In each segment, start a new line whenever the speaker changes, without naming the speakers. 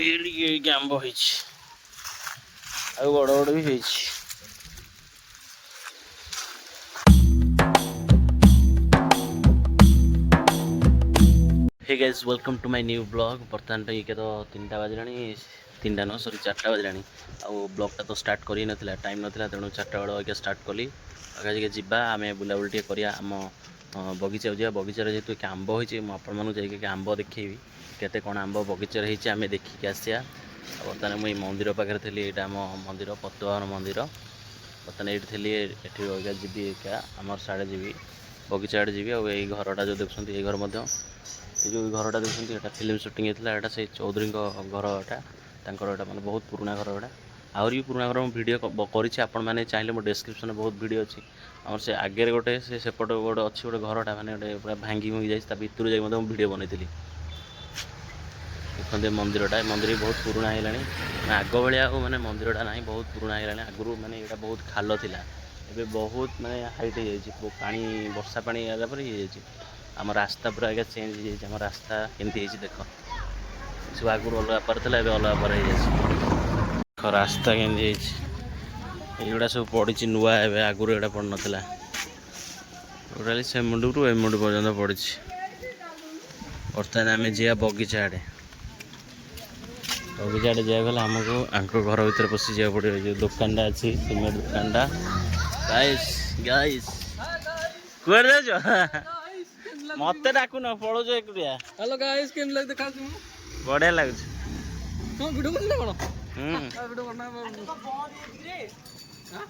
आंब हो बड़ बड़ भी हो hey guys welcome to my new blog. बर्तमान पे के तो 3टा बजला 3टा न सॉरी 4टा बजला आउ ब्लॉगटा तो स्टार्ट कर ना टाइम नाला तेणु 4टा बेल आगे स्टार्ट कली आगे जावा आम बुलाबुली करिया आम बगीचा जा बगीचार जेहतु आंब होती मुझे आंब देखी केते कौन आंब बगीचार होती आम देखिक आसिया। बर्तमान मुझे मंदिर पाखे थी यहाँ आम मंदिर पतुआर मंदिर बर्तमान ये थी ये जी आम साढ़े जी बगीचा आड़े जी और यही घरटा जो देखते ये घर ये जो घरटा देखते यहाँ फिल्म सुटिंग होता है से चौधरी घर यहाँ माने बहुत पुराना घर यहाँ आहरी भी पुराना घर भिडियो कर चाहिए मो डिस्क्रिप्शन में बहुत भिडियो अच्छी आम से आगे गोटे सेपट गोटे अच्छी गोटे घरटा मैंने गोटे पूरा भांगी भांगी जाए भितर जाए भिडियो बनई देखते मंदिरटा मंदिर बहुत पुराना है आग भाया माने मंदिरटा ना बहुत पुराना है आगुरी माने यहाँ बहुत खाल था एवं बहुत माने हाइट हो पानी वर्षा पानी आला पर ये आम रास्ता पूरा आगे चेंज हो रास्ता केमती देख सब आगुरी अलग पार था अलग पार हो रास्ता केमती युवा सब पड़ी नुआ ए आगुरी एटा पड़ नाला टोटाली से मुंड रू ए मुंड पर्यटन पड़ी। बर्तमान आम जा बगीचा आड़े बगीचा आड़े जाए आमको आंक घर भर पशि जा पड़ो जो दुकानटा अच्छी सीमेंट दुकानटा गाइस गाइस कुआरे जाओ मत डाकू न पड़ो एकुटिया।
हेलो गाइस केम लग देखा तुम
बढ़िया लगछ
तो वीडियो करना कोन वीडियो करना हां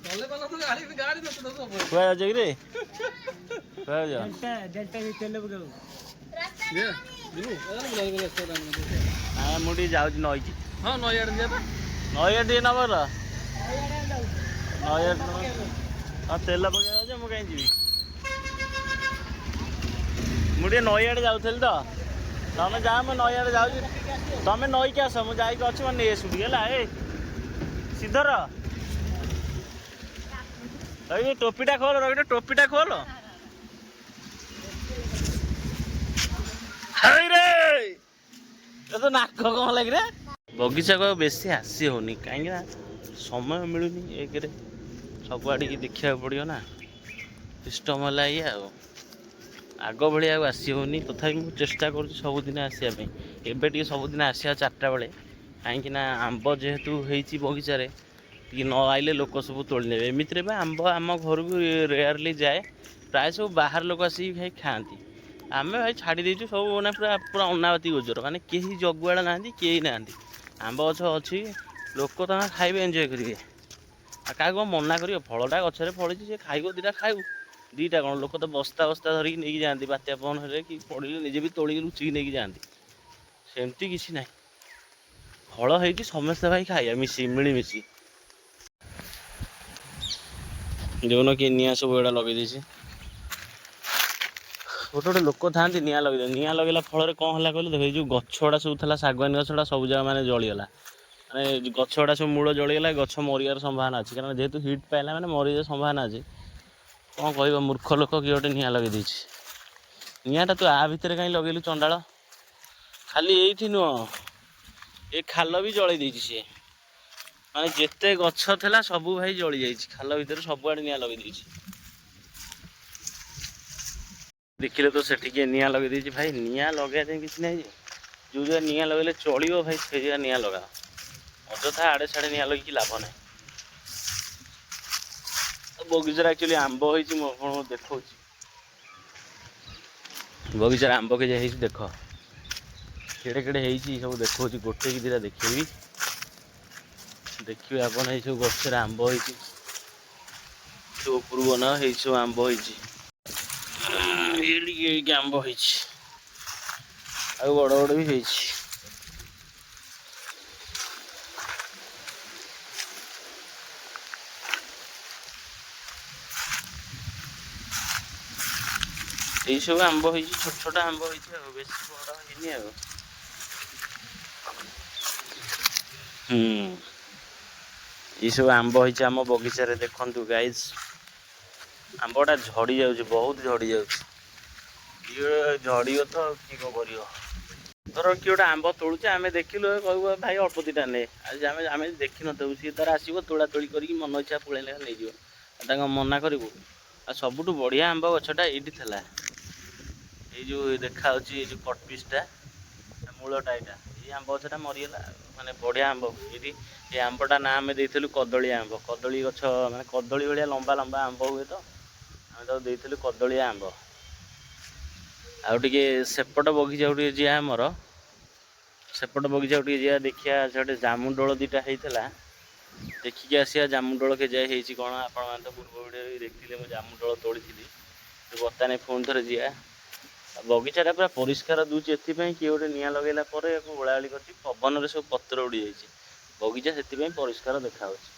चले वाला तो गाड़ी तो सब
कुआ जा रे कुआ जा
डेल्टा भी चले बगो ये दिनु एला बोला स्टोर में
आ मुडी जाउ नई जी
हां नयाड जेबा
नयाड दे नबर नयाड आ तेल पका जे मु कहीं जीवी मुझे नई आड़े जाऊल तो तुम जा मैं नई आड़े जाऊँ तुम नई के आस मुझे अच्छी मैं नहीं आसुटी है सीधर टोपीटा खोल रही टोपीटा खोल तो नाक कौन लगे बगीचा को बेसी आसी होनी कहीं समय मिलूनी एक सब आड़ देखा पड़ो ना सिस्टम है ये आग भाया आसी होनी तथा मुझे चेष्टा कर सबुदिन आसापी एवं सबुदिन आसा 4टा बेले कहीं आंब जेहेतु होती बगीचार न आइले लोक सब तोड़ ने एमती आंब आम घर को रेयरली जाए प्राय सब बाहर लोक आसिक भाई खाती आम भाई छाड़ी देचु सब ना पूरा पूरा अनावती गोचर माने कहीं जगुआड़ा ना कहीं ना आंब गछ अच्छी लोक खाइबे एंजॉय करेंगे क्या मना कर फलटा गचर फड़ी सी खाइब 2टा खाइबू 2टा कौन लोक तो बस्ता बस्ता धरिकी नहीं जाती बात्या पवन कि पड़े निजे भी तोड़ लुचिकी नहीं जाती सेमती किसी ना फल होती समस्ते भाई खाइया मिसी मिलमिशी जो कि निआ सब एड़ा लगे गोटे गोटे लोक था निआ लगे निआ लगेला फल कौन है कहले देख जो गछड़ा सब था शागवानी गछड़ा सब जगह मैंने जलीगला माने गछड़ा सब मूल जलीगला गछ मरियार संभावना अच्छी कारण जेहेतु हिट पाइला मैंने मरी संभावना अच्छी कौन कह मूर्ख लोक किए गोटे निआ लगे निआटा तू आ भितर कहीं लगेलु चंडाल खाली ये नुह ये खाल भी जलई देछि सी माने जेते गछ था सब भाई जली जाइए खाल भितर सबुआड़े निआ लगे देखिले तो से निआ लगे भाई निआ लगे किसी ना जो जगह निआ लगे चलो भाई से जगह निआ लगा अजथा आड़े साड़े निआ लगे लाभ ना बगीचार एक्चुअली आंब हो देखा बगीचार आंब के जाए देख केड़े केड़े सब देखा गोटे कि 2टा देखेबी देखिए आप सब गचर आंब हो उपरू बना सब आंब हो आंब हो बड़ बड़ भी हो ये सब आंब हो छोट छोट आंब हो बेस बड़ है ये सब आंब हो आम बगीचार देखु गाइज आंबटा झड़ी जाऊँ बहुत झड़ी जाऊँ झड़ो तो कि कर ଧର କିଏ ଗୋଟେ ଆମ୍ବ ତୋଳୁଛେ ଆମେ ଦେଖିଲୁ କହିବୁ ଭାଇ ଅଳ୍ପ ଦିଟା ନେ, ଆଜି ଆମେ ଦେଖିନଥିବୁ, ସିଏ ତାର ଆସିବ ତୋଳା ତୋଳି କରିକି ମନ ଇଚ୍ଛା ପୁଳେ ଲେଖା ନେଇଯିବ, ଆଉ ତାଙ୍କ ମନା କରିବୁ। ଆଉ ସବୁଠୁ ବଢ଼ିଆ ଆମ୍ବ ଗଛଟା ଏଇଠି ଥିଲା, ଏଇ ଯେଉଁ ଦେଖାହେଉଛି ଏଇ ଯେଉଁ କଟପିସ୍ଟା ମୂଳଟା ଏଇଟା, ଏଇ ଆମ୍ବ ଗଛଟା ମରିଗଲା ମାନେ ବଢ଼ିଆ ଆମ୍ବ ଏଇଠି। ଏ ଆମ୍ବଟା ନାଁ ଆମେ ଦେଇଥିଲୁ କଦଳୀ ଆମ୍ବ, କଦଳୀ ଗଛ ମାନେ କଦଳୀ ଭଳିଆ ଲମ୍ବା ଲମ୍ବା ଆମ୍ବ ହୁଏ ତ, ଆମେ ତାକୁ ଦେଇଥିଲୁ କଦଳୀ ଆମ୍ବ। ଆଉ ଟିକେ ସେପଟ ବଗିଚାକୁ ଟିକେ ଯିବା ଆମର, ସେପଟ ବଗିଚାକୁ ଟିକେ ଯିବା ଦେଖିବା, ସେଠି ଜାମୁଡୋଳ ଦିଟା ହେଇଥିଲା, ଦେଖିକି ଆସିବା ଜାମୁଡୋଳ କେଯାଏ ହେଇଛି କ'ଣ। ଆପଣମାନେ ତ ପୂର୍ବ ଭିଡ଼ିଓରେ ବି ଦେଖିଥିଲେ ମୁଁ ଜାମୁଡୋଳ ତୋଳିଥିଲି, ବର୍ତ୍ତମାନ ପୁଣି ଥରେ ଯିବା। ଆଉ ବଗିଚାଟା ପୁରା ପରିଷ୍କାର ଦେଉଛି ଏଥିପାଇଁ, କିଏ ଗୋଟେ ନିଆଁ ଲଗାଇଲା ପରେ ଏହାକୁ ଓଳାଓଳି କରିଛି, ପବନରେ ସବୁ ପତ୍ର ଉଡ଼ିଯାଇଛି, ବଗିଚା ସେଥିପାଇଁ ପରିଷ୍କାର ଦେଖାହେଉଛି।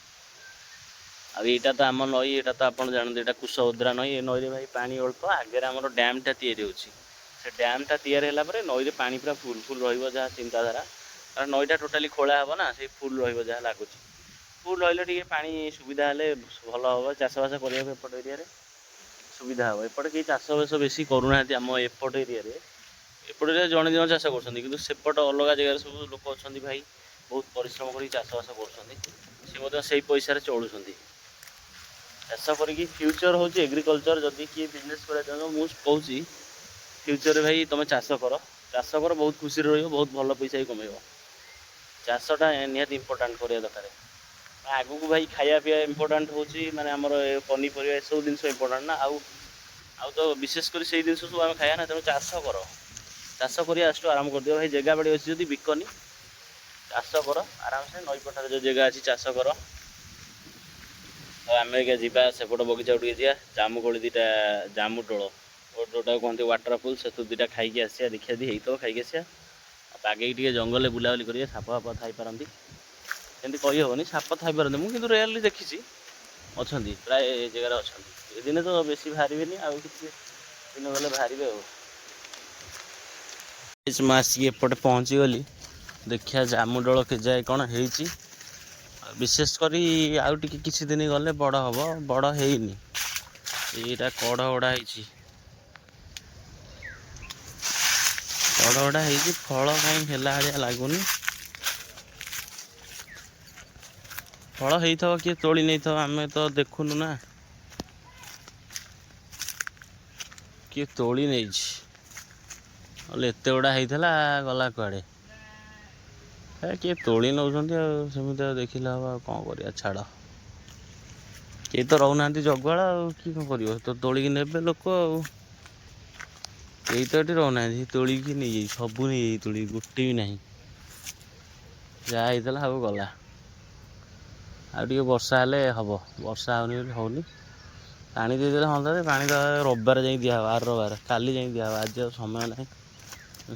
ଆଉ ଏଇଟା ତ ଆମ ନଈ, ଏଇଟା ତ ଆପଣ ଜାଣନ୍ତି ଏଇଟା କୁଶଭଦ୍ରା ନଈ। ଏ ନଈରେ ଭାଇ ପାଣି ଅଳ୍ପ, ଆଗରେ ଆମର ଡ୍ୟାମ୍ଟା ତିଆରି ହେଉଛି। ସେ ଡ୍ୟାମ୍ଟା ତିଆରି ହେଲା ପରେ ନଈରେ ପାଣି ପୁରା ଫୁଲ୍ ରହିବ, ଯାହା ଚିନ୍ତାଧାରା। କାରଣ ନଈଟା ଟୋଟାଲି ଖୋଳା ହେବ ନା, ସେଇ ଫୁଲ୍ ରହିବ ଯାହା ଲାଗୁଛି। ଫୁଲ୍ ରହିଲେ ଟିକେ ପାଣି ସୁବିଧା ହେଲେ ଭଲ ହେବ, ଚାଷବାସ କରିବାକୁ ଏପଟ ଏରିଆରେ ସୁବିଧା ହେବ। ଏପଟେ କେହି ଚାଷବାସ ବେଶୀ କରୁନାହାନ୍ତି ଆମ ଏପଟ ଏରିଆରେ। ଏପଟ ଏରିଆରେ ଜଣେ ଦୁଇ ଜଣ ଚାଷ କରୁଛନ୍ତି, କିନ୍ତୁ ସେପଟ ଅଲଗା ଜାଗାରେ ସବୁ ଲୋକ ଅଛନ୍ତି ଭାଇ, ବହୁତ ପରିଶ୍ରମ କରିକି ଚାଷବାସ କରୁଛନ୍ତି, ସେ ମଧ୍ୟ ସେଇ ପଇସାରେ ଚଳୁଛନ୍ତି। ଚାଷ କରିକି ଫ୍ୟୁଚର୍ ହେଉଛି ଏଗ୍ରିକଲଚର୍। ଯଦି କିଏ ବିଜନେସ୍ କରିବାକୁ ଚାହୁଁଛ, ମୁଁ କହୁଛି ଫ୍ୟୁଚର୍ରେ ଭାଇ ତୁମେ ଚାଷ କର, ବହୁତ ଖୁସିରେ ରହିବ, ବହୁତ ଭଲ ପଇସା ବି କମେଇବ। ଚାଷଟା ନିହାତି ଇମ୍ପୋର୍ଟାଣ୍ଟ କରିବା ଦରକାର। ଆଗକୁ ଭାଇ ଖାଇବା ପିଇବା ଇମ୍ପୋର୍ଟାଣ୍ଟ ହେଉଛି, ମାନେ ଆମର ପନିପରିବା ଏସବୁ ଜିନିଷ ଇମ୍ପୋର୍ଟାଣ୍ଟ ନା। ଆଉ ତ ବିଶେଷ କରି ସେଇ ଜିନିଷ ସବୁ ଆମେ ଖାଇବା ନା, ତେଣୁ ଚାଷ କର, ଚାଷ କରିବା ଆଜିଠୁ ଆରମ୍ଭ କରିଦିଅ। ଭାଇ ଜାଗା ବାଡ଼ି ଅଛି ଯଦି ବିକନି, ଚାଷ କର ଆରାମସେ, ନଈ ପଠାରେ ଯେଉଁ ଜାଗା ଅଛି ଚାଷ କର। ଆଉ ଆମେ ଆଜ୍ଞା ଯିବା ସେପଟ ବଗିଚାକୁ ଟିକେ ଯିବା, ଜାମୁକୋଳି ଦିଟା, ଜାମୁଡୋଳ ଯେଉଁଟାକୁ କୁହନ୍ତି ୱାଟରଫୁଲ୍, ସେଥିରୁ ଦିଟା ଖାଇକି ଆସିବା, ଦେଖିବା ଯଦି ହେଇଥିବ ଖାଇକି ଆସିବା। ଆଉ ବାଗେଇକି ଟିକେ ଜଙ୍ଗଲରେ ବୁଲାବୁଲି କରିବା, ସାପ ଫାପ ଥାଇପାରନ୍ତି, ସେମିତି କହିହେବନି, ସାପ ଥାଇପାରନ୍ତି, ମୁଁ କିନ୍ତୁ ରିଅଲି ଦେଖିଛି, ଅଛନ୍ତି ପ୍ରାୟ ଏ ଜାଗାରେ ଅଛନ୍ତି। ଏ ଦିନେ ତ ବେଶୀ ବାହାରିବେନି, ଆଉ କିଛି ଦିନ ଗଲେ ବାହାରିବେ ଆଉ। ମୁଁ ଆସିକି ଏପଟେ ପହଞ୍ଚିଗଲି, ଦେଖିବା ଜାମୁଡୋଳ କେଯାଏ କ'ଣ ହେଇଛି। ବିଶେଷ କରି ଆଉ ଟିକେ କିଛି ଦିନ ଗଲେ ବଡ଼ ହେବ, ବଡ଼ ହେଇନି, ଏଇଟା କଢ଼ ଗୁଡ଼ା ହେଇଛି, କଢ଼ ଗୁଡ଼ା ହେଇଛି, ଫଳ କାହିଁ ହେଲା ଭଳିଆ ଲାଗୁନି। ଫଳ ହେଇଥିବ, କିଏ ତୋଳି ନେଇଥିବ, ଆମେ ତ ଦେଖୁନୁ ନା, କିଏ ତୋଳି ନେଇଛି, ନହେଲେ ଏତେ ଗୁଡ଼ା ହେଇଥିଲା ଗଲା କୁଆଡ଼େ। କିଏ ତୋଳି ନେଉଛନ୍ତି ଆଉ, ସେମିତି ଆଉ ଦେଖିଲେ ହେବ, ଆଉ କ'ଣ କରିବା, ଛାଡ଼। କେହି ତ ରହୁନାହାନ୍ତି ଜଗୁଆଳ, ଆଉ କିଏ କ'ଣ କରିବ, ତ ତୋଳିକି ନେବେ ଲୋକ ଆଉ। କେହି ତ ଏଠି ରହୁନାହାନ୍ତି, ତୋଳିକି ନେଇଯାଇଛି, ସବୁ ନେଇଯାଇଛି ତୋଳିକି, ଗୋଟେ ବି ନାହିଁ। ଯାହା ହେଇଥିଲା ସବୁ ଗଲା। ଆଉ ଟିକେ ବର୍ଷା ହେଲେ ହେବ, ବର୍ଷା ହେଉନି ବୋଲି ହେଉନି। ପାଣି ଦେଇଦେଲେ ହୁଅନ୍ତା ଯେ, ପାଣି ଦେବା ରବିବାର ଯାଇ ଦିଆହେବ, ଆର ରବିବାର, କାଲି ଯାଇ ଦିଆହେବ, ଆଜି ଆଉ ସମୟ ନାହିଁ।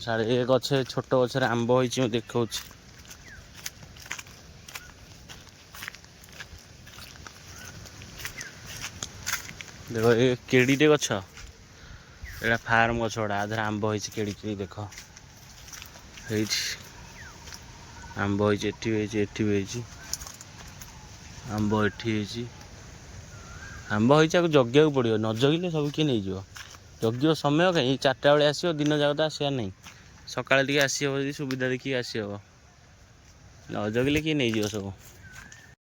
ସାଡ଼େ ଏ ଗଛରେ, ଛୋଟ ଗଛରେ ଆମ୍ବ ହେଇଛି, ମୁଁ ଦେଖାଉଛି। ଦେଖ ଏ କେଡ଼ିଟେ ଗଛ, ଏଇଟା ଫାର୍ମ ଗଛ ଗୁଡ଼ା, ଆଧିରେ ଆମ୍ବ ହେଇଛି, କେଡ଼ିକି ଦେଖ ହେଇଛି, ଆମ୍ବ ହେଇଛି, ଏଠି ବି ହେଇଛି, ଏଠି ବି ହେଇଛି ଆମ୍ବ, ଏଠି ହେଇଛି ଆମ୍ବ ହେଇଛି। ଆକୁ ଜଗିବାକୁ ପଡ଼ିବ, ନ ଜଗିଲେ ସବୁ କିଏ ନେଇଯିବ। ଜଗିବ ସମୟ କାହିଁ, 4ଟା ବେଳେ ଆସିବ, ଦିନ ଯାକ ତ ଆସିବାର ନାହିଁ, ସକାଳେ ଟିକେ ଆସିହେବ ଯଦି ସୁବିଧା ଦେଖିକି ଆସିହେବ, ନ ଜଗିଲେ କିଏ ନେଇଯିବ ସବୁ।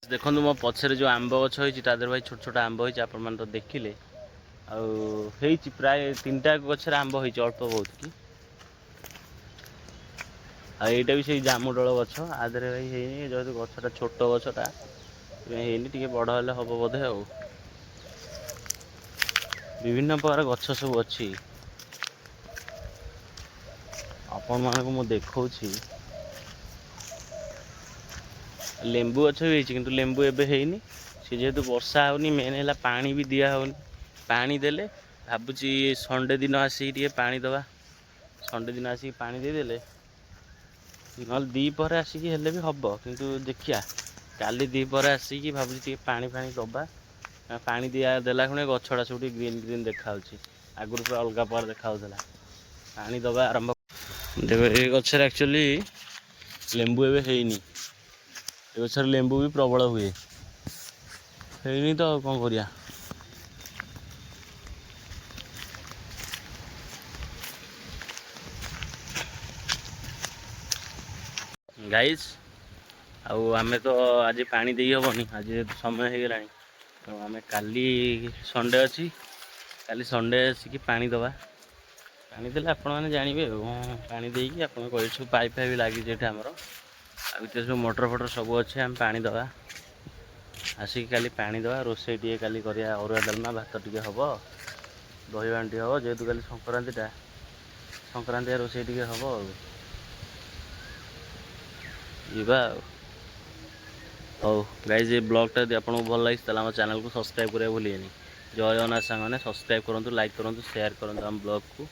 ଦେଖନ୍ତୁ ମୋ ପଛରେ ଯେଉଁ ଆମ୍ବ ଗଛ ହେଇଛି, ତା ଦେହରେ ଭାଇ ଛୋଟ ଛୋଟ ଆମ୍ବ ହେଇଛି, ଆପଣମାନେ ତ ଦେଖିଲେ। ଆଉ ହେଇଛି ପ୍ରାୟ 3ଟା ଗଛରେ ଆମ୍ବ ହେଇଛି, ଅଳ୍ପ ବହୁତ କି। ଆଉ ଏଇଟା ବି ସେଇ ଜାମୁଡୋଳ ଗଛ, ଆ ଦେହରେ ଭାଇ ହେଇନି, ଯେହେତୁ ଗଛଟା ଛୋଟ ଗଛଟା ହେଇନି, ଟିକେ ବଡ଼ ହେଲେ ହେବ ବୋଧେ ଆଉ। ବିଭିନ୍ନ ପ୍ରକାର ଗଛ ସବୁ ଅଛି, ଆପଣମାନଙ୍କୁ ମୁଁ ଦେଖାଉଛି। ଲେମ୍ବୁ ଗଛ ବି ହେଇଛି, କିନ୍ତୁ ଲେମ୍ବୁ ଏବେ ହେଇନି, ସେ ଯେହେତୁ ବର୍ଷା ହେଉନି, ମେନ୍ ହେଲା ପାଣି ବି ଦିଆହେଉନି। ପାଣି ଦେଲେ ଭାବୁଛି ସଣ୍ଡେ ଦିନ ଆସିକି ଟିକେ ପାଣି ଦେବା, ସଣ୍ଡେ ଦିନ ଆସିକି ପାଣି ଦେଇଦେଲେ, ନହେଲେ ଦ୍ୱିପହରେ ଆସିକି ହେଲେ ବି ହେବ, କିନ୍ତୁ ଦେଖିବା କାଲି ଦ୍ୱିପହରେ ଆସିକି ଭାବୁଛି ଟିକେ ପାଣି ଫାଣି ଦେବା। ପାଣି ଦେଲା ଖୁଣି ଗଛଟା ସବୁ ଟିକେ ଗ୍ରୀନ୍ ଗ୍ରୀନ୍ ଦେଖାହେଉଛି, ଆଗରୁ ପୁରା ଅଲଗା ପ୍ରକାର ଦେଖାହେଉଥିଲା। ପାଣି ଦେବା ଆରମ୍ଭ। ଦେଖ ଏ ଗଛରେ ଆକ୍ଚୁଆଲି ଲେମ୍ବୁ ଏବେ ହେଇନି, ଏ ଗଛରେ ଲେମ୍ବୁ ବି ପ୍ରବଳ ହୁଏ, ହେଇନି ତ ଆଉ କ'ଣ କରିବା। ଗାଇସ୍ ଆଉ ଆମେ ତ ଆଜି ପାଣି ଦେଇ ହେବନି, ଆଜି ସମୟ ହେଇଗଲାଣି। ତେଣୁ ଆମେ କାଲି ସଣ୍ଡେ ଅଛି, କାଲି ସଣ୍ଡେ ଆସିକି ପାଣି ଦେବା। ପାଣି ଦେଲେ ଆପଣମାନେ ଜାଣିବେ ଆଉ ପାଣି ଦେଇକି ଆପଣ କହିବେ ସବୁ ପାଇପ୍ ଫାଇପ୍ ଲାଗିଛି ଏଠି ଆମର, ଆଉ ଭିତରେ ସବୁ ମୋଟର ଫଟର ସବୁ ଅଛି। ଆମେ ପାଣି ଦେବା, ଆସିକି କାଲି ପାଣି ଦେବା। ରୋଷେଇ ଟିକେ କାଲି କରିବା, ଅରୁଆ ଡାଲମା, ଭାତ ଟିକେ ହେବ, ଦହି ପାଣି ଟିକେ ହେବ। ଯେହେତୁ କାଲି ସଂକ୍ରାନ୍ତିଟା, ସଂକ୍ରାନ୍ତିଆ ରୋଷେଇ ଟିକେ ହେବ ଆଉ ଯିବା ଆଉ। ହଉ ଗାଇଜ୍, ଏ ବ୍ଲଗ୍ଟା ଯଦି ଆପଣଙ୍କୁ ଭଲ ଲାଗିଛି ତାହେଲେ ଆମ ଚ୍ୟାନେଲକୁ ସବସ୍କ୍ରାଇବ୍ କରିବାକୁ ଭୁଲିବେନି। ଜୟ ଜଗନ୍ନାଥ ସାଙ୍ଗମାନେ, ସବସ୍କ୍ରାଇବ୍ କରନ୍ତୁ, ଲାଇକ୍ କରନ୍ତୁ, ସେୟାର କରନ୍ତୁ ଆମ ବ୍ଲଗ୍କୁ।